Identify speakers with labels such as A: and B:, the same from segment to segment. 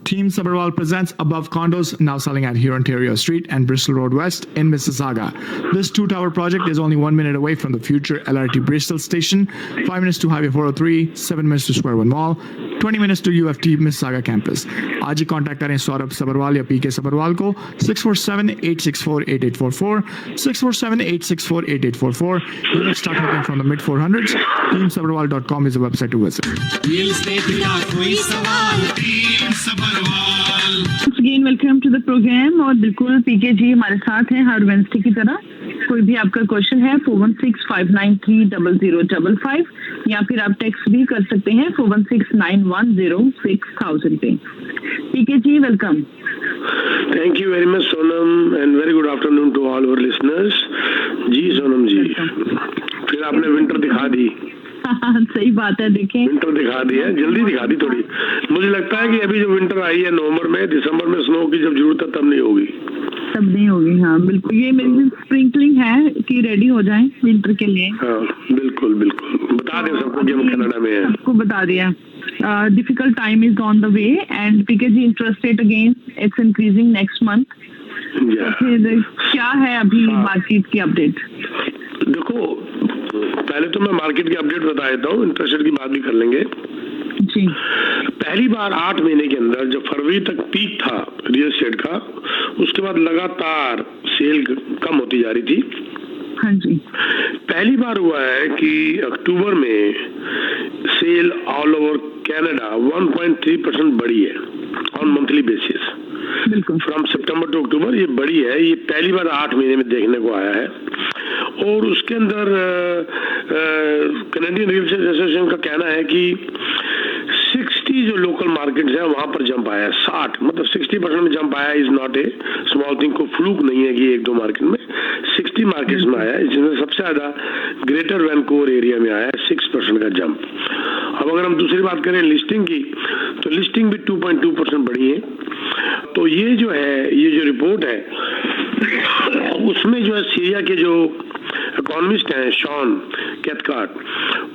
A: Team Sabharwal presents Above Condos, now selling at here Ontario Street and Bristol Road West in Mississauga. This two-tower project is only 1 minute away from the future LRT Bristol station, 5 minutes to Highway 403, 7 minutes to Square One Mall, 20 minutes to UFT Mississauga campus. आज ही contact करें सौरभ सबरवाल या पीके सबरवाल को 647-864-8844, 647-864-8844. Units start looking from the mid-400s. TeamSabharwal.com is the website to visit.
B: Real estate का कोई सवाल team Sabharwal.
C: Again, welcome to the program और बिल्कुल पीके जी हमारे साथ हैं हर वेंसडे की तरह। कोई भी आपका क्वेश्चन है 4165930055 या फिर आप टेक्स्ट भी कर सकते हैं 4169106000 पे। पीके जी welcome.
D: Thank you very much Sonam and very good afternoon to all our listeners। जी सोनम जी, फिर आपने विंटर दिखा दी।
C: सही बात है, देखें
D: विंटर दिखा दी है, जल्दी दिखा दी थोड़ी। मुझे लगता है कि अभी जो विंटर आई है नवंबर में, दिसंबर में स्नो की जब जरूरत है तब नहीं होगी।
C: तब नहीं होगी, हाँ बिल्कुल। ये मेरी स्प्रिंकलिंग है कि रेडी हो जाएं विंटर के लिए।
D: हाँ बिल्कुल बिल्कुल, बता दें सबको कि हम कनाडा में हैं।
C: सबको बता दिया। Difficult time is on the way and PKG interest rate again it's increasing next month। तो फिर क्या है अभी मार्केट की अपडेट?
D: देखो पहले तो मैं मार्केट की अपडेट बता देता हूँ, इंटरेस्ट रेट की बात भी कर लेंगे
C: जी।
D: पहली बार 8 महीने के अंदर जब फरवरी तक पीक था रियल एस्टेट का, उसके बाद लगातार सेल कम होती जा रही थी।
C: हाँ जी।
D: पहली बार हुआ है कि अक्टूबर में सेल ऑल ओवर कनाडा 1.3% बढ़ी है ऑन मंथली बेसिस।
C: बिल्कुल।
D: फ्रॉम सितंबर टू अक्टूबर ये बढ़ी है, ये पहली बार 8 महीने में देखने को आया है। और उसके अंदर कैनेडियन रियल एस्टेट एसोसिएशन का कहना है कि 60 जो लोकल मार्केट्स हैं वहां पर जंप आया है। 60 मतलब 60% में जंप आया is not a small thing, को फ्लूक नहीं है कि एक दो मार्केट में, 60 मार्केट्स में आया है, जिसमें सबसे ज्यादा ग्रेटर वैनकूवर एरिया में आया है 6% का जंप। अब अगर हम दूसरी बात करें लिस्टिंग की, तो लिस्टिंग भी 2.2% बढ़ी है। तो ये जो है, ये जो रिपोर्ट है उसमें जो है सीरिया के जो इकोनॉमिस्ट हैं शॉन कैथकार्ट,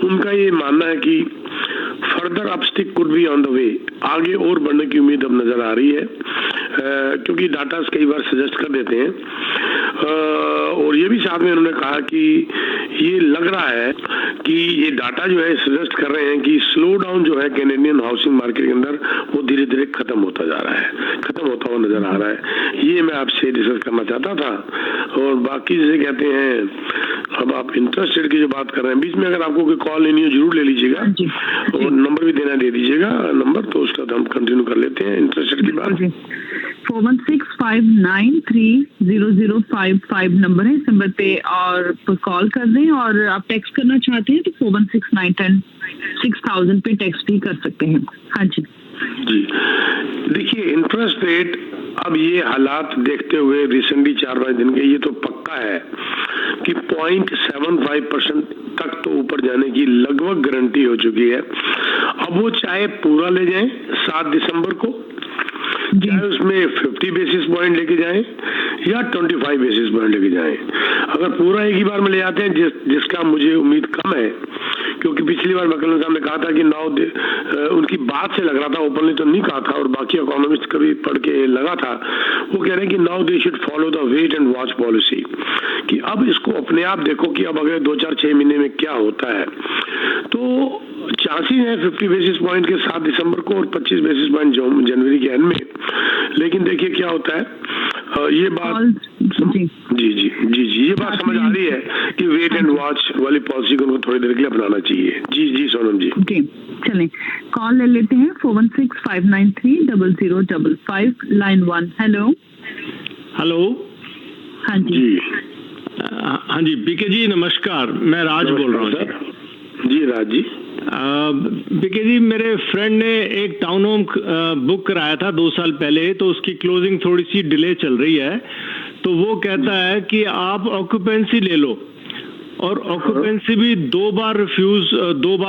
D: उनका ये मानना है कि further upstick could be on the way, आगे और बढ़ने की उम्मीद अब नजर आ रही है, क्योंकि डाटा कई बार सजेस्ट कर देते हैं। और ये भी साथ में उन्होंने कहा कि ये लग रहा है कि ये डाटा जो है सजेस्ट कर रहे हैं कि स्लो डाउन जो है कैनेडियन हाउसिंग मार्केट के अंदर वो धीरे धीरे खत्म होता जा रहा है, खत्म होता हुआ नजर आ रहा है। ये मैं आपसे डिस्कस करना चाहता था। और बाकी जैसे कहते हैं, अब आप इंटरेस्ट रेट की जो बात कर रहे हैं, बीच में अगर आपको कोई कॉल लेनी हो जरूर ले लीजिएगा और नंबर भी देना दे दीजिएगा नंबर, तो उसका हम कंटिन्यू कर लेते हैं इंटरेस्ट रेट की बात।
C: 4165930055 नंबर है, इस नंबर पे और कॉल कर दें। और आप टेक्स्ट करना चाहते हैं तो 4169106000 पे टेक्स्ट भी कर सकते हैं। हाँ जी
D: जी। देखिए इंटरेस्ट रेट अब ये हालात देखते हुए रिसेंटली 4-5 दिन के, ये तो पक्का है कि 0.75% तक तो ऊपर जाने की लगभग गारंटी हो चुकी है। अब वो चाहे पूरा ले जाएं 7 दिसंबर को, चाहे उसमें 50 बेसिस पॉइंट लेके जाएं या 25 बेसिस पॉइंट लेके जाएं। अगर पूरा एक ही बार में ले जाते हैं, जिसका मुझे उम्मीद कम है, क्योंकि पिछली बार मकलन साहब ने कहा था कि उनकी बात से लग रहा था, ओपनली तो नहीं कहा था, और बाकी इकोनॉमिस्ट का भी पढ़ के लगा था, वो कह रहे हैं कि now they should follow the wait and watch policy, कि अब इसको अपने आप देखो कि अब अगले 2-4-6 महीने में क्या होता है। तो चांसेस है 50 बेसिस पॉइंट के 7 दिसंबर को और 25 बेसिस पॉइंट जनवरी के एंड में। लेकिन देखिए क्या होता है, ये बात जी जी जी जी जी ये बात समझ आ रही है कि वेट एंड वॉच वाली पॉलिसी को उनको थोड़ी देर के लिए अपनाना चाहिए। जी जी सोनम जी।
C: चलें कॉल ले लेते हैं 4165930055 लाइन 1। Hello
E: hello.
C: हाँ जी
E: हाँ जी पीके जी नमस्कार, मैं राज बोल रहा हूँ सर।
D: जी राज जी।
E: पीके जी मेरे फ्रेंड ने एक टाउन होम बुक कराया था 2 साल पहले, तो उसकी क्लोजिंग थोड़ी सी डिले चल रही है। तो वो कहता है कि आप ऑक्यूपेंसी ले लो, और ऑक्यूपेंसी भी 2 बार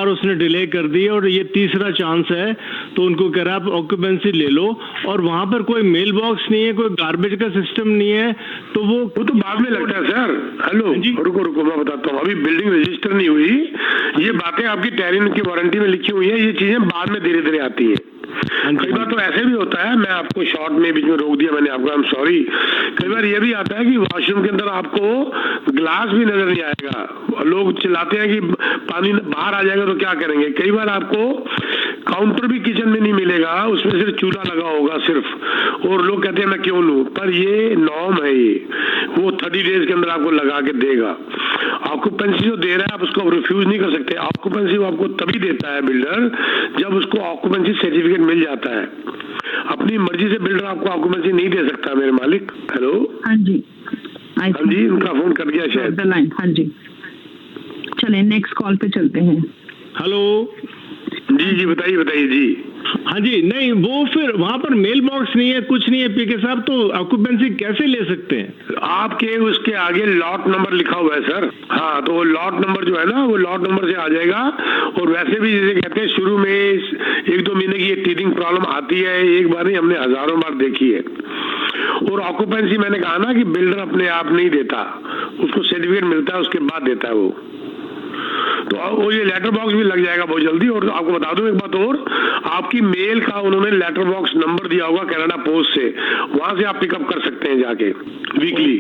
E: उसने डिले कर दी, और ये तीसरा चांस है। तो उनको कह रहा है आप ऑक्यूपेंसी ले लो, और वहां पर कोई मेल बॉक्स नहीं है, कोई गार्बेज का सिस्टम नहीं है, तो वो
D: तो बाद में लगता है सर। हेलो रुको मैं बताता हूँ, अभी बिल्डिंग रजिस्टर नहीं हुई, ये बातें आपकी टेरिन की वारंटी में लिखी हुई है, ये चीजें बाद में धीरे धीरे आती है। कई बार तो ऐसे भी होता है, मैं आपको शॉर्ट में बीच में रोक दिया मैंने आपको, आई एम सॉरी। कई बार ये भी आता है कि वॉशरूम के अंदर आपको ग्लास भी नजर नहीं आएगा, लोग चिल्लाते हैं कि पानी बाहर आ जाएगा तो क्या करेंगे। कई बार आपको काउंटर भी किचन में नहीं मिलेगा, उसमें सिर्फ चूल्हा लगा होगा सिर्फ, और लोग कहते हैं मैं क्यों लूं, पर ये नॉर्म है, ये वो 30 डेज के अंदर आपको लगा के देगा। ऑक्यूपेंसी जो दे रहा है आप उसको रिफ्यूज नहीं कर सकते। ऑक्यूपेंसी वो आपको तभी देता है बिल्डर जब उसको ऑक्यूपेंसी सर्टिफिकेट मिल जाता है। अपनी मर्जी से बिल्डर आपको ऑक्यूपेंसी नहीं दे सकता मेरे मालिक। हेलो,
C: हाँ जी,
D: हाँ जी, उनका फोन कट गया शायद।
C: लाइन, हाँ जी, चले नेक्स्ट कॉल पे चलते हैं।
E: हेलो
D: जी जी, बताइए बताइए जी।
E: हाँ जी, नहीं वो फिर वहाँ पर मेल बॉक्स नहीं है, कुछ नहीं है पीके साहब, तो ऑक्यूपेंसी कैसे ले सकते हैं?
D: आपके उसके आगे लॉट नंबर लिखा हुआ है सर। हाँ, तो वो लॉट नंबर जो है ना, वो लॉट नंबर से आ जाएगा। और वैसे भी जैसे कहते हैं शुरू में 1-2 महीने की ये टीथिंग प्रॉब्लम आती है, एक बार नहीं, हमने हजारों बार देखी है। और ऑक्यूपेंसी मैंने कहा ना कि बिल्डर अपने आप नहीं देता, उसको सर्टिफिकेट मिलता है, उसके बाद देता है वो। तो वो ये लेटर बॉक्स भी लग जाएगा बहुत जल्दी। और आपको बता दूं एक बात और, आपकी मेल का उन्होंने लेटर बॉक्स नंबर दिया होगा कनाडा पोस्ट से, वहां से आप पिकअप कर सकते हैं जाके वीकली।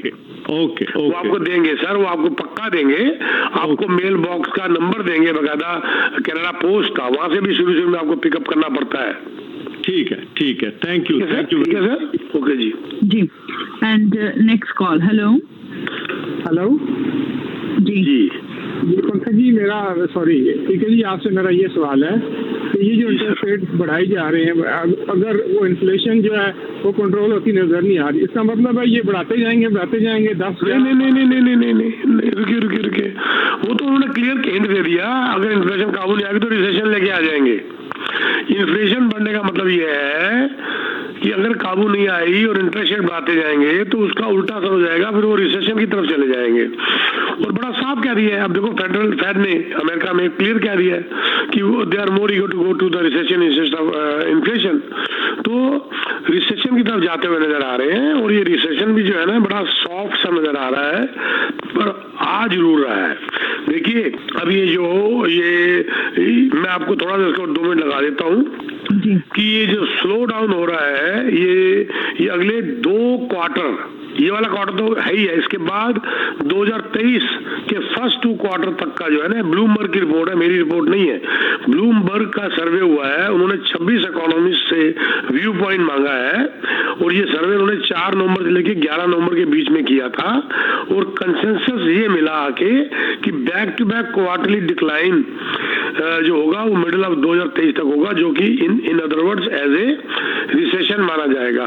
E: ओके,
D: वो आपको देंगे सर, वो आपको पक्का देंगे, आपको मेल बॉक्स का नंबर देंगे बकायदा कनाडा पोस्ट का, वहां से भी शुरू में आपको पिकअप करना पड़ता है।
E: ठीक है, ठीक है, thank you, thank you
D: sir. Okay जी
C: जी। And next call. Hello
F: hello
C: जी
D: जी
F: पंकज जी, मेरा सॉरी ठीक है जी, आपसे मेरा ये सवाल है कि ये जो इंटरेस्ट रेट बढ़ाई जा रहे हैं, अगर वो इन्फ्लेशन जो है वो कंट्रोल होती नजर नहीं आ रही, इसका मतलब है ये बढ़ाते जाएंगे 10।
D: नहीं, रुकिए, वो तो उन्होंने क्लियर हिंट दे दिया, अगर इन्फ्लेशन काबू नहीं आएगी तो रिसेशन लेके आ जाएंगे। इन्फ्लेशन बढ़ने का मतलब ये है कि अगर काबू नहीं आई और इंटरेस्ट रेट बढ़ाते जाएंगे तो उसका उल्टा असर हो जाएगा, फिर वो रिसेशन की तरफ चले जाएंगे। और बड़ा साफ कह दिया है, अब देखो फेडरल फेड ने अमेरिका में क्लियर कह दिया है कि वो they are more eager to go to the recession instead of inflation. तो रिसेशन की तरफ जाते हुए नजर आ रहे हैं, और ये रिसेशन भी जो है ना बड़ा सॉफ्ट सा नजर आ रहा है, पर आ जरूर रहा है। देखिए अब ये मैं आपको थोड़ा सा इसको 2 मिनट लगा देता हूँ कि ये जो स्लो डाउन हो रहा है, ये अगले 2 क्वार्टर, ये वाला क्वार्टर तो है ही है, इसके बाद 2023 के फर्स्ट 2 क्वार्टर तक का जो है ना, ब्लूमबर्ग की रिपोर्ट है, मेरी रिपोर्ट नहीं है, ब्लूमबर्ग का सर्वे हुआ है, उन्होंने 26 इकोनॉमिस्ट से व्यू पॉइंट मांगा है, और ये सर्वे उन्होंने 4 नवंबर से लेकर 11 नवंबर के बीच में किया था, और कंसेंसस ये मिला आके कि back to back quarterly decline जो होगा वो मिडिल ऑफ 2023 तक होगा, जो कि in other words as a recession माना जाएगा,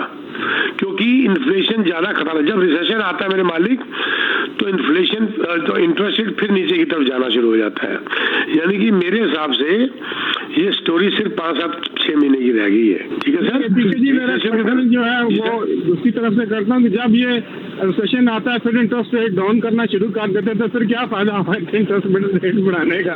D: क्योंकि इन्फ्लेशन ज्यादा खतरा है। जब रिसेशन आता है मेरे मालिक, तो इन्फ्लेशन तो इंटरेस्ट रेट फिर नीचे की तरफ जाना शुरू हो जाता है। यानी कि मेरे हिसाब से ये स्टोरी सिर्फ 5-6 महीने की रह गई है। ठीक है सर,
F: जी मेरा जो है वो दूसरी तरफ से करता हूँ कि जब ये रिसेशन आता है फिर इंटरेस्ट रेट डाउन करना शुरू कर देते हैं, तो फिर क्या फायदा हमारे इंटरेस्ट रेट बढ़ाने का?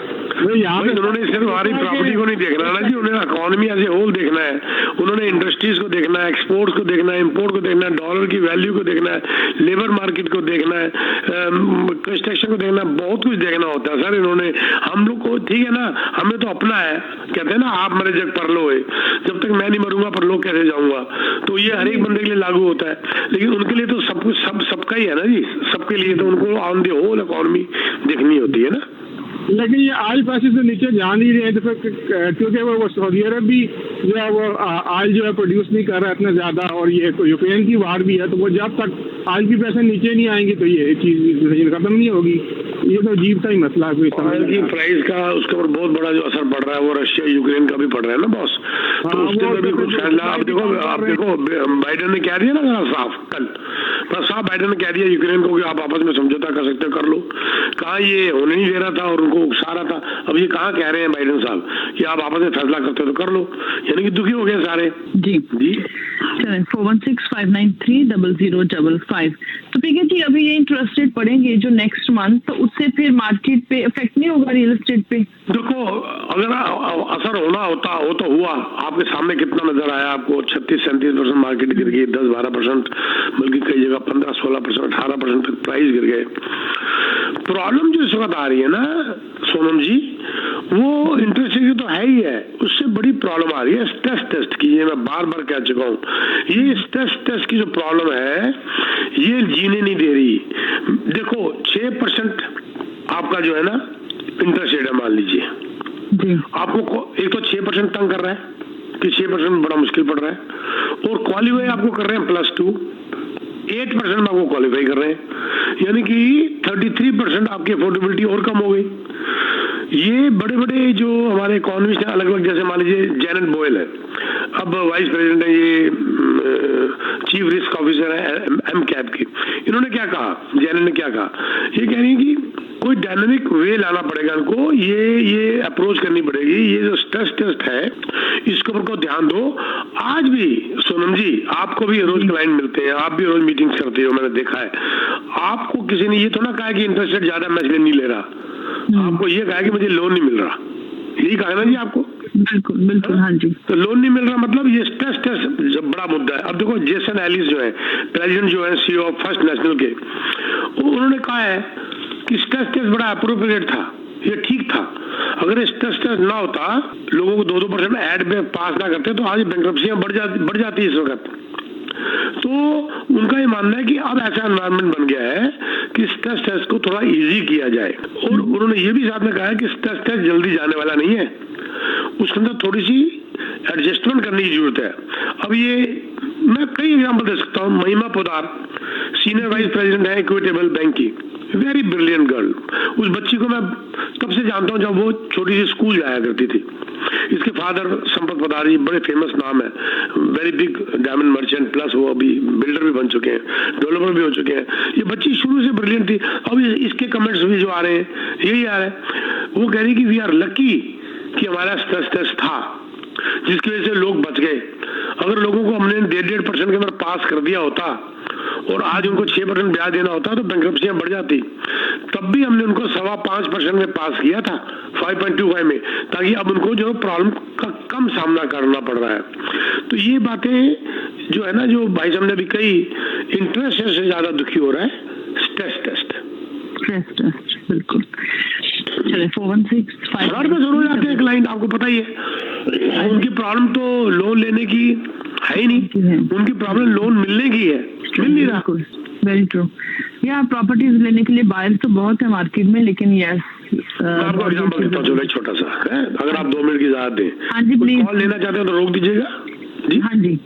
F: यहाँ पे
D: उन्होंने सिर्फ हमारी प्रॉपर्टी को नहीं देखना ना जी, उन्होंने इकोनॉमी एज ए होल देखना है, उन्होंने इंडस्ट्रीज को देखना है, एक्सपोर्ट्स को देखना है, इंपोर्ट को देखना है, डॉलर की वैल्यू को देखना है, लेबर मार्केट को देखना है, कंस्ट्रक्शन को देखना है, बहुत कुछ देखना होता है सर। इन्होंने हम लोग को, ठीक है ना, हमें तो अपना है, कहते हैं ना आप मरे जग परलो है, जब तक मैं नहीं मरूंगा परलोक कैसे जाऊंगा, तो ये हर एक बंदे के लिए लागू होता है, लेकिन उनके लिए तो सब कुछ सबका ही है ना जी, सबके लिए तो उनको ऑन द होल इकोनॉमी देखनी होती है ना।
F: लेकिन ये ऑयल प्राइसेस से नीचे जा नहीं रहे हैं, तो क्योंकि वो सऊदी अरब भी जो है वो ऑयल जो है प्रोड्यूस नहीं कर रहा है इतना ज्यादा, और ये यूक्रेन की वार भी है, तो वो जब तक ऑयल की पैसे नीचे नहीं आएंगे तो ये चीज खत्म नहीं होगी। ये तो अजीब सा ही मसला है।
D: ऑयल की प्राइस का उसके ऊपर बहुत बड़ा जो असर पड़ रहा है वो रशिया यूक्रेन का भी पड़ रहा है ना बॉस, तो उसके अंदर भी कुछ फैसला। आप देखो बाइडेन ने कह दिया ना साफ, कल साफ बाइडेन ने कह दिया यूक्रेन को कि आप आपस में समझौता कर सकते हो, कर लो। कहा ये होने नहीं दे रहा था और उनको उकसा रहा था, अब ये कहाँ कह रहे हैं बाइडेन साहब कि आप आपस में फैसला करते हो तो कर लो, यानी कि दुखी हो गए सारे
C: जी। चलें 4165930055। तो ठीक है जी, अभी ये इंटरेस्ट रेट पड़ेंगे जो नेक्स्ट मंथ, तो उससे फिर मार्केट पे इफेक्ट नहीं होगा रियल एस्टेट पे?
D: देखो अगर असर होना होता हो तो हुआ, आपके सामने कितना नजर आया आपको, 36-37% मार्केट गिर गई, 10-12%, बल्कि कई जगह 15-16%, 18% तक प्राइस गिर गए। प्रॉब्लम जो इस वक्त आ रही है ना सोनम जी, वो इंटरेस्ट रेट की तो है ही है, उससे बड़ी प्रॉब्लम आ रही है स्ट्रेस टेस्ट की। ये मैं बार बार कह चुका हूँ, ये स्ट्रेस टेस्ट की जो प्रॉब्लम है ये जीने नहीं दे रही। देखो 6% आपका जो है ना इंटरेस्ट रेट है, मान लीजिए आपको एक तो 6% तंग कर रहा है कि 6% में बड़ा मुश्किल पड़ रहा है, और क्वालिफाई आपको कर रहे हैं +2, 8% में आपको क्वालिफाई कर रहे हैं, यानी कि 33% आपकी अफोर्डेबिलिटी और कम हो गई। ये बड़े बड़े जो हमारे इकोनॉमिस्ट हैं अलग अलग, जैसे मान लीजिए जैनेट बोयल है, अब वाइस प्रेसिडेंट है, ये चीफ रिस्क ऑफिसर है एम कैप की, इन्होंने क्या कहा, जैनेट ने क्या कहा, ये कह रही है कि कोई डायनामिक वे लाना पड़ेगा इनको, ये अप्रोच करनी पड़ेगी, ये जो स्ट्रेस टेस्ट है इसके ऊपर को ध्यान दो। आज भी सोनम जी आपको भी रोज क्लाइंट मिलते हैं, आप भी रोज मीटिंग्स करते हो, मैंने देखा है, आपको किसी ने ये तो ना कहा कि इंटरेस्ट रेट ज्यादा मैं इसलिए नहीं ले रहा, आपको ये कहा कि मुझे लोन नहीं मिल रहा, यही कहा ना जी आपको?
C: बिल्कुल बिल्कुल, हाँ जी।
D: तो लोन नहीं मिल रहा मतलब ये स्ट्रेस टेस्ट बड़ा मुद्दा है। अब देखो जेसन एलिस जो है प्रेसिडेंट जो है CEO ऑफ फर्स्ट नेशनल के, उन्होंने कहा है कि स्ट्रेस टेस्ट बड़ा अप्रोप्रिएट था, ये ठीक था। अगर स्ट्रेस टेस्ट ना होता, लोगों को 2% ऐड में पास ना करते तो आज बैंक्रप्सियां बढ़ जाती इस वक्त। तो उनका ये मानना है कि अब ऐसा एनवायरनमेंट बन गया है कि स्ट्रेस टेस्ट को थोड़ा इजी किया जाए, और उन्होंने ये भी साथ में कहा है कि स्ट्रेस टेस्ट जल्दी जाने वाला नहीं है, उसके अंदर थोड़ी सी एडजस्टमेंट करने की जरूरत है। अब ये मैं कई एग्जांपल दे सकता हूँ। महिमा पोदार सीनियर वाइस प्रेसिडेंट है इक्विटेबल बैंक की, वेरी ब्रिलियंट गर्ल। उस बच्ची को मैं तब से जानता हूँ जब वो छोटी सी स्कूल जाया करती थी। इसके फादर संपत पोदार जी बड़े फेमस नाम है, very big diamond merchant, plus वो अभी बिल्डर भी बन चुके हैं, डेवलपर भी हो चुके हैं। ये बच्ची शुरू से ब्रिलियंट थी। अब इसके कमेंट्स भी जो आ रहे हैं यही आ रहे हैं, वो कह रही कि वी आर लकी कि हमारा स्ट्रेस टेस्ट था जिसकी वजह से लोग बच गए। अगर लोगों को हमने 1.5% के अंदर पास कर दिया होता और आज उनको 6% ब्याज देना होता तो बैंक्रप्सियां बढ़ जाती। तब भी हमने उनको 5.25% में पास किया था, 5.25 में, ताकि अब उनको जो प्रॉब्लम का कम सामना करना पड़ रहा है। तो ये बातें जो है ना, जो भाई साहब ने भी कही, इंटरेस्ट से ज्यादा दुखी हो रहा है स्ट्रेस टेस्ट।
C: बिल्कुल। चलिए 416
D: घर में जरूर आते हैं क्लाइंट, आपको पता ही है, उनकी प्रॉब्लम तो लोन लेने की है ही नहीं, उनकी प्रॉब्लम लोन मिलने की है, मिल नहीं रहा।
C: Very true. या प्रॉपर्टीज लेने के लिए बायर्स तो बहुत है मार्केट में, लेकिन यस
D: आपको एग्जांपल देता हूँ, चलो एक छोटा सा है, अगर आप 2 मिनट की इजाजत दें।
C: हाँ जी प्लीज।
D: कॉल लेना चाहते हो तो रोक दीजिएगा जी।
C: हाँ जी,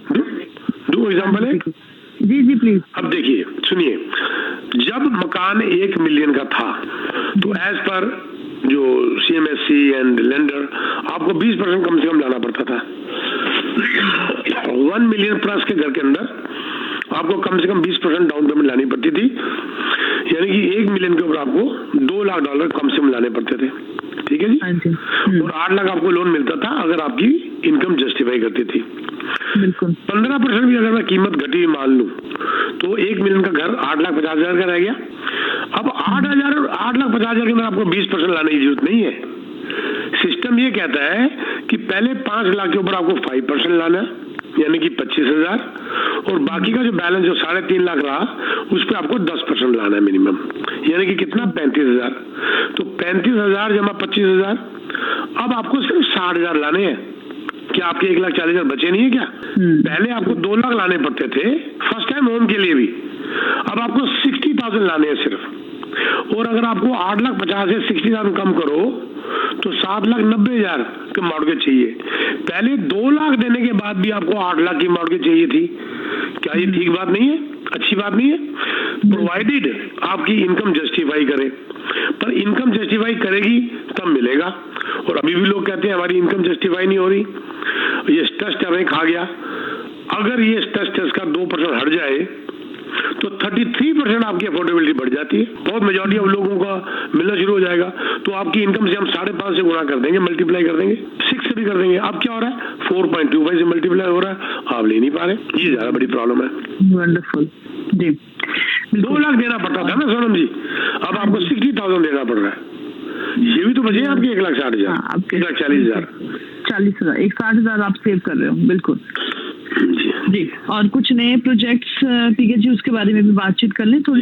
D: दो एग्जांपल है
C: जी जी प्लीज।
D: अब देखिए सुनिए, जब मकान 1 मिलियन का था तो एज पर जो CMSC एंड लेंडर आपको 20% कम से कम लाना पड़ता था। 1 मिलियन प्लस के घर के अंदर आपको कम से कम 20% डाउन पेमेंट लानी पड़ती थी, यानी कि 1 मिलियन के ऊपर आपको $2 लाख कम से कम लाने पड़ते थे। ठीक है जी। और 8 लाख आपको लोन मिलता था अगर आपकी इनकम जस्टिफाई करती थी।
C: बिल्कुल।
D: 15% भी अगर मैं कीमत घटी मान लूं तो 1 मिलियन का घर 8,50,000 का रह गया। अब 8,50,000 के अंदर आपको 20% लाने की जरूरत नहीं है। सिस्टम ये कहता है कि पहले 5 लाख के ऊपर आपको 5% लाना, यानी कि 25,000, और बाकी का जो बैलेंस जो 3.5 लाख रहा उस पर आपको 10% लाना है मिनिमम, यानी कि कितना 35,000। तो 35,000 जमा 25,000, अब आपको सिर्फ 60,000 लाने हैं। क्या आपके 1,40,000 बचे नहीं है क्या? पहले आपको 2 लाख लाने पड़ते थे फर्स्ट टाइम होम के लिए भी, अब आपको 60,000 लाने हैं सिर्फ। और अगर आपको 8,50,000 से 60,000 कम करो तो 7,90,000 के मॉर्गेज चाहिए। पहले 2 लाख देने के बाद भी आपको 8 लाख की मॉर्गेज चाहिए थी। क्या ये ठीक बात नहीं है? अच्छी बात नहीं है? प्रोवाइडेड आपकी इनकम जस्टिफाई करे, पर इनकम जस्टिफाई करेगी तब मिलेगा। और अभी भी लोग कहते हैं हमारी इनकम जस्टिफाई नहीं हो रही, ये स्ट्रेस हमें खा गया। अगर ये स्ट्रेस का 2% हट जाए तो 33% आपकी अफोर्डेबिलिटी बढ़ जाती है। बहुत मेजॉरिटी ऑफ लोगों का मिलना शुरू हो जाएगा, तो आपकी इनकम से हम 5.5 से गुणा कर देंगे, मल्टीप्लाई कर देंगे, 6 से भी कर देंगे। अब क्या हो रहा है? 4.25 से मल्टीप्लाई हो रहा है, आप ले नहीं पा रहे। ये ज्यादा बड़ी प्रॉब्लम है।
C: वंडरफुल जी।
D: 2 लाख देना पड़ता था ना सोनम जी, अब आपको 60,000 देना पड़ रहा है। ये भी तो बचे आपके 1,60,000, 1,40,000,
C: 40,000, 60,000 आप सेव कर रहे हो। बिल्कुल
D: जी।
C: जी, और कुछ नए प्रोजेक्ट्स पीके जी उसके बारे में भी बातचीत कर लें थोड़ी।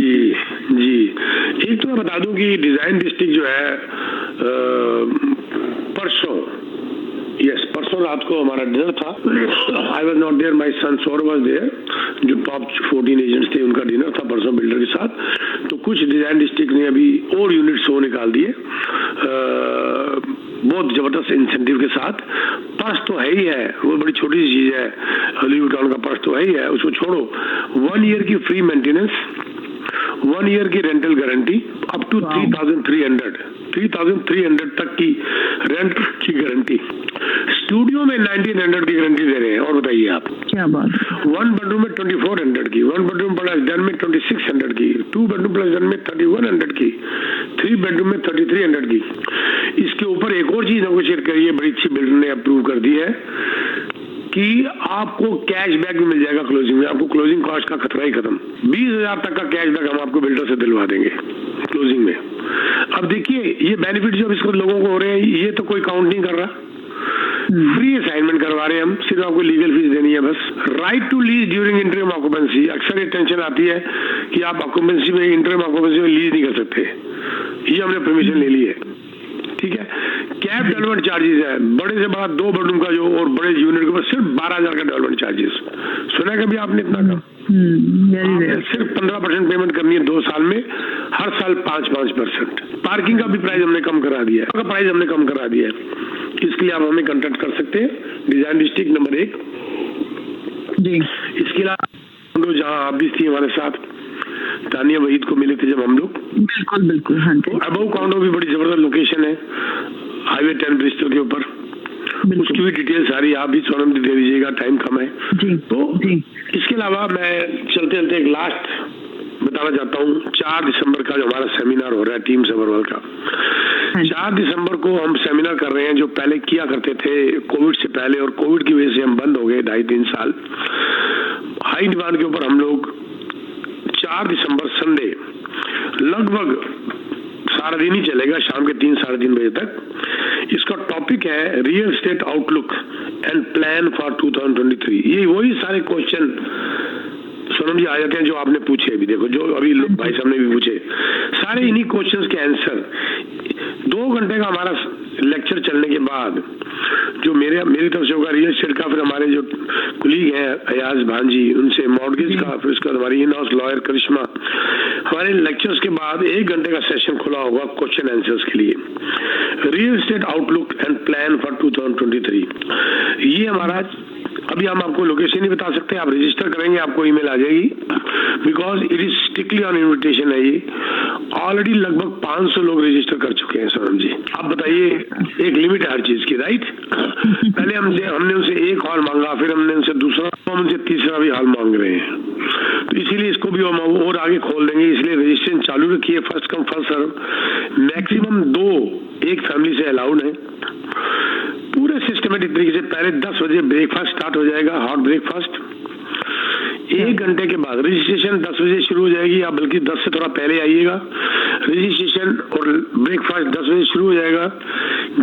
D: जी, एक तो मैं बता दूं कि डिजाइन डिस्ट्रिक्ट जो है परसों रात को हमारा डिनर था। I was not there, my son Saurabh was there. जो टॉप 14 एजेंट्स थे उनका डिनर था परसों बिल्डर के साथ। तो कुछ डिजाइन डिस्ट्रिक्ट ने अभी और यूनिट्स वो निकाल दिए बहुत जबरदस्त इंसेंटिव के साथ। पर्स तो है ही है, वो बड़ी छोटी सी चीज है, हॉलीवुड टाउन का पर्स तो है ही है, उसको छोड़ो। 1 ईयर की फ्री मेंटेनेंस, 1 ईयर की रेंटल गारंटी, अप टू 3,300 तक की रेंट की गारंटी। स्टूडियो में 1,900 की गारंटी दे रहे हैं। और बताइए आप,
C: क्या बात।
D: 1 बेडरूम में 2,400 की, 1 बेडरूम प्लस डन में 2,600 की, 2 बेडरूम प्लस डन में 3,100 की, 3 बेडरूम में 3,300 की। इसके ऊपर एक और चीज नेगोशिएट करिए, बड़ी अच्छी बिल्डर ने अप्रूव कर दी है कि आपको कैशबैक भी मिल जाएगा क्लोजिंग में। आपको क्लोजिंग कॉस्ट का खतरा ही खत्म। 20,000 तक का कैशबैक हम आपको बिल्डर से दिलवा देंगे क्लोजिंग में। अब देखिए ये बेनिफिट जो इसको लोगों को हो रहे हैं, ये तो कोई काउंट नहीं कर रहा। फ्री असाइनमेंट करवा रहे हैं हम, सिर्फ आपको लीगल फीस देनी है बस। Right to lease during interim occupancy. अक्सर ये टेंशन आती है कि आप ऑक्यूपेंसी में, इंटरिम ऑक्यूपेंसी में लीज नहीं कर सकते। ये हमने परमिशन ले ली है, ठीक है। कैप डेवलपमेंट चार्जेस है, बड़े से बड़ा 2 बेडरूम का जो और बड़े यूनिट के ऊपर सिर्फ 12,000 का डेवलपमेंट चार्जेस। सुना कभी आपने इतना कम? सिर्फ 15% पेमेंट करनी है 2 साल में, हर साल 5%। पार्किंग का भी प्राइस हमने कम करा दिया है, प्राइस हमने कम करा दिया है। इसके लिए आप हमें कांटेक्ट कर सकते हैं, डिजाइन डिस्ट्रिक्ट नंबर 1
C: जी।
D: इसके अलावा जहाँ आप भी थी हमारे साथ, तानिया वहीद को मिले थे जब हम लोग।
C: बिल्कुल बिल्कुल, हाँ जी।
D: अबव कॉन्डो भी बड़ी जबरदस्त लोकेशन है, हाईवे 10 ब्रिस्टल के ऊपर। उसकी भी डिटेल सारी आप भी सोनम दे दीजिएगा, टाइम कम है
C: जी।
D: तो
C: जी।
D: इसके अलावा मैं चलते चलते एक लास्ट बताना चाहता हूँ। 4 दिसंबर का जो हमारा सेमिनार हो रहा है टीम सबरवाल का, 4 दिसंबर को हम सेमिनार कर रहे हैं। जो पहले किया करते थे कोविड से पहले, और कोविड की वजह से हम बंद हो गए 2.5-3 साल। हाई डिमांड के ऊपर हम लोग 4 दिसंबर संडे लगभग सारा दिन ही चलेगा, शाम के 3-3:30 बजे तक। इसका टॉपिक है real estate outlook and plan for 2023। ये वही सारे क्वेश्चन सोनम जी आ जाते हैं जो आपने पूछे अभी। देखो जो अभी भाई साहब ने भी पूछे, सारे इन्हीं क्वेश्चंस के आंसर 2 घंटे का हमारा लेक्चर चलने के बाद जो मेरी तरफ से होगा रियल एस्टेट का, फिर हमारे जो कुलीग हैं अयाज भांजी उनसे मॉर्गेज का, फिर उसके बाद हमारी इन हाउस लॉयर करिश्मा। हमारे लेक्चर्स के बाद 1 घंटे का सेशन खुला होगा क्वेश्चन आंसर्स के लिए। Real estate outlook and plan for 2023 ये हमारा, अभी हम आपको लोकेशन नहीं बता सकते, आप रजिस्टर करेंगे आपको ईमेल आ जाएगी, because it is strictly on invitation है। ये ऑलरेडी लगभग 500 लोग रजिस्टर कर चुके हैं सोनम जी। आप बताइए, एक लिमिट है हर चीज की, राइट? पहले हमने उनसे 1 हॉल मांगा, फिर हमने उनसे दूसरा, हम उनसे तीसरा भी हॉल मांग रहे हैं। तो इसीलिए इसको भी हम और आगे खोल देंगे, इसलिए रजिस्ट्रेशन चालू रखिए। First come first serve, maximum 2 एक फैमिली से अलाउड है। पूरे सिस्टमेटिक तरीके से पहले 10 बजे ब्रेकफास्ट स्टार्ट हो जाएगा, हॉट ब्रेकफास्ट। 1 घंटे के बाद रजिस्ट्रेशन 10 बजे शुरू हो जाएगी, या बल्कि 10 से थोड़ा पहले आइएगा। रजिस्ट्रेशन और ब्रेकफास्ट 10 बजे शुरू हो जाएगा।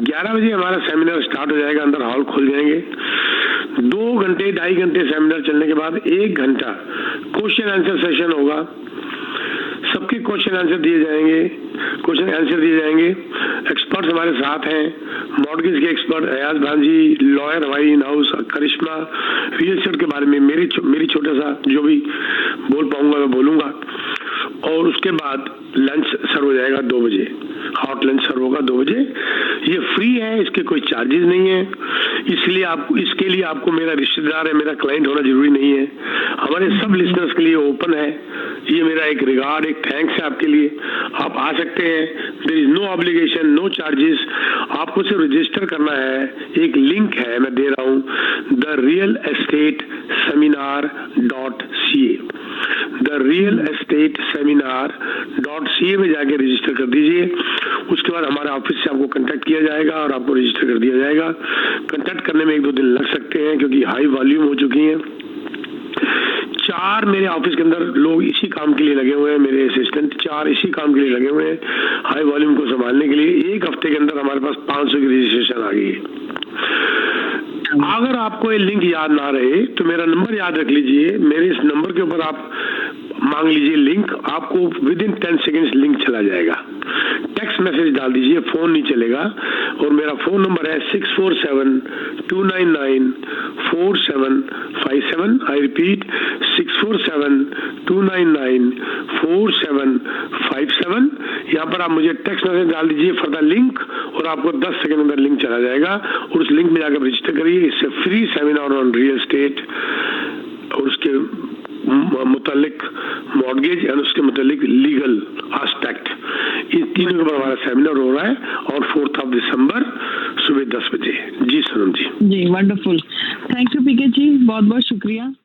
D: 11 बजे हमारा सेमिनार स्टार्ट हो जाएगा, अंदर हॉल खुल जाएंगे। 2 घंटे 2.5 घंटे सेमिनार चलने के बाद 1 घंटा क्वेश्चन आंसर सेशन होगा। सबके क्वेश्चन आंसर दिए जाएंगे, एक्सपर्ट्स हमारे साथ हैं, मॉर्गेज के एक्सपर्ट अयाज भांजी, लॉयर हमारी in house Karishma, real estate के बारे में मेरी छोटा सा जो भी बोल पाऊंगा मैं बोलूंगा। और उसके बाद लंच सर्व हो जाएगा 2 बजे, हॉट लंच सर्व होगा 2 बजे। ये फ्री है, इसके कोई चार्जेस नहीं है, इसलिए आपको, इसके लिए आपको मेरा रिश्तेदार है, मेरा क्लाइंट होना जरूरी नहीं है। हमारे सब लिसनर्स के लिए ओपन है। ये मेरा एक रिगार्ड, एक थैंक्स है आपके लिए। आप आ सकते हैं, there is no obligation, no charges. आपको सिर्फ रजिस्टर करना है। एक लिंक है मैं दे रहा हूँ, therealestateseminar.ca, therealestateseminar.ca में जाके रजिस्टर कर दीजिए। उसके बाद हमारे ऑफिस से आपको कांटेक्ट किया जाएगा और आपको रजिस्टर कर दिया जाएगा। कांटेक्ट करने में 1-2 दिन लग सकते हैं क्योंकि हाई वॉल्यूम हो चुकी है। 4 मेरे ऑफिस के अंदर लोग इसी काम के लिए लगे हुए हैं, मेरे असिस्टेंट 4 इसी काम के लिए लगे हुए हैं, हाई वॉल्यूम को संभालने के लिए। 1 हफ्ते के अंदर हमारे पास 500 की रजिस्ट्रेशन आ गई है। अगर आपको ये लिंक याद ना रहे तो मेरा नंबर याद रख लीजिए, मेरे इस नंबर के ऊपर आप मांग लीजिए लिंक, आपको विद इन 10 सेकेंड्स लिंक चला जाएगा। टेक्स्ट मैसेज डाल दीजिए, फोन नहीं चलेगा। और मेरा फोन नंबर है 647-299-4757। I repeat 647-299-4757। यहाँ पर आप मुझे टेक्स्ट मैसेज डाल दीजिए फॉर द लिंक और आपको 10 सेकंड अंदर लिंक चला जाएगा और उस लिंक में जाकर रजिस्टर करिए। इससे free seminar on real estate और उसके मुतालिक मॉर्गेज एंड उसके मुतालिक लीगल एस्पेक्ट, इन तीनों के ऊपर हमारा सेमिनार हो रहा है और 4 दिसंबर सुबह 10 बजे। जी सोनम जी।
C: जी वंडरफुल, थैंक यू पीके जी, बहुत बहुत शुक्रिया।